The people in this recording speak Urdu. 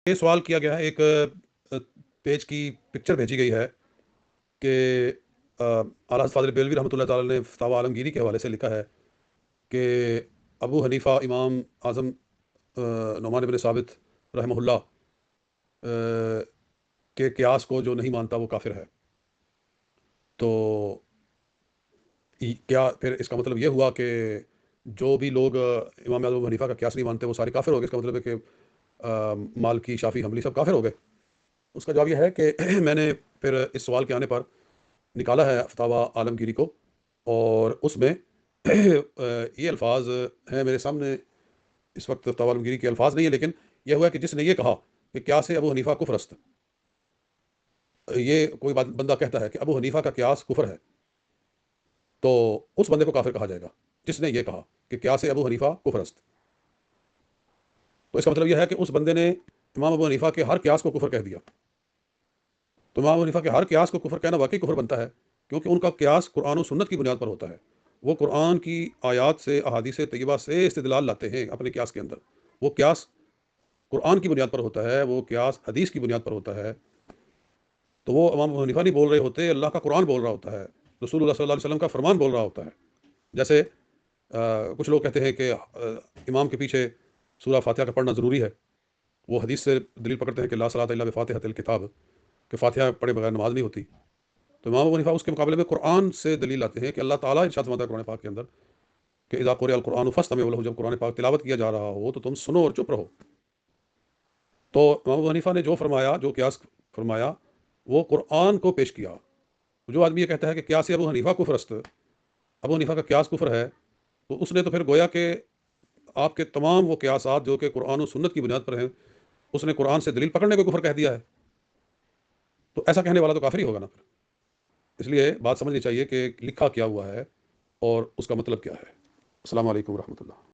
یہ سوال کیا گیا ہے، ایک پیج کی پکچر بھیجی گئی ہے کہ اعلیٰ حضرت فاضل بریلوی رحمۃ اللہ تعالیٰ نے فتاوی عالمگیری کے حوالے سے لکھا ہے کہ ابو حنیفہ امام اعظم نعمان بن ثابت رحمہ اللہ کے قیاس کو جو نہیں مانتا وہ کافر ہے۔ تو کیا پھر اس کا مطلب یہ ہوا کہ جو بھی لوگ امام اعظم ابو حنیفہ کا قیاس نہیں مانتے وہ سارے کافر ہو گئے؟ اس کا مطلب ہے کہ مالکی، شافعی، حنبلی سب کافر ہو گئے؟ اس کا جواب یہ ہے کہ میں نے پھر اس سوال کے آنے پر نکالا ہے فتاوی عالمگیری کو، اور اس میں یہ الفاظ ہیں میرے سامنے اس وقت۔ فتاوی عالمگیری کے الفاظ نہیں ہیں، لیکن یہ ہوا کہ جس نے یہ کہا کہ قیاس ابو حنیفہ کفر است، یہ کوئی بندہ کہتا ہے کہ ابو حنیفہ کا قیاس کفر ہے، تو اس بندے کو کافر کہا جائے گا جس نے یہ کہا کہ قیاس ابو حنیفہ کفر است۔ تو اس کا مطلب یہ ہے کہ اس بندے نے امام ابو حنیفہ کے ہر قیاس کو کفر کہہ دیا۔ تو امام ابو حنیفہ کے ہر قیاس کو کفر کہنا واقعی کفر بنتا ہے، کیونکہ ان کا قیاس قرآن و سنت کی بنیاد پر ہوتا ہے۔ وہ قرآن کی آیات سے، احادیث طیبہ سے استدلال لاتے ہیں اپنے قیاس کے اندر۔ وہ قیاس قرآن کی بنیاد پر ہوتا ہے، وہ قیاس حدیث کی بنیاد پر ہوتا ہے۔ تو وہ امام ابو حنیفہ نہیں بول رہے ہوتے، اللہ کا قرآن بول رہا ہوتا ہے، رسول اللہ صلی اللہ علیہ وسلم کا فرمان بول رہا ہوتا ہے۔ جیسے کچھ لوگ کہتے ہیں کہ امام کے پیچھے سورہ فاتحہ کا پڑھنا ضروری ہے، وہ حدیث سے دلیل پکڑتے ہیں کہ لا صلاۃ الا بفاتحۃ الکتاب، کہ فاتحہ پڑھے بغیر نماز نہیں ہوتی۔ تو امام ابو حنیفہ اس کے مقابلے میں قرآن سے دلیل لاتے ہیں کہ اللہ تعالیٰ ارشاد فرماتا ہے قرآن پاک کے اندر کہ اذا قرئ القرآن فاستمعوا لہ، جب قرآن پاک تلاوت کیا جا رہا ہو تو تم سنو اور چپ رہو۔ تو امام ابو حنیفہ نے جو فرمایا، جو قیاس فرمایا، وہ قرآن کو پیش کیا۔ جو آدمی یہ کہتا ہے کہ قیاس ابو حنیفہ کفر است، ابو حنیفہ کا قیاس کفر ہے، تو اس نے تو پھر گویا کہ آپ کے تمام وہ قیاسات جو کہ قرآن و سنت کی بنیاد پر ہیں، اس نے قرآن سے دلیل پکڑنے کو کفر کہہ دیا ہے۔ تو ایسا کہنے والا تو کافر ہی ہوگا نا پھر۔ اس لیے بات سمجھنی چاہیے کہ لکھا کیا ہوا ہے اور اس کا مطلب کیا ہے۔ السلام علیکم ورحمۃ اللہ۔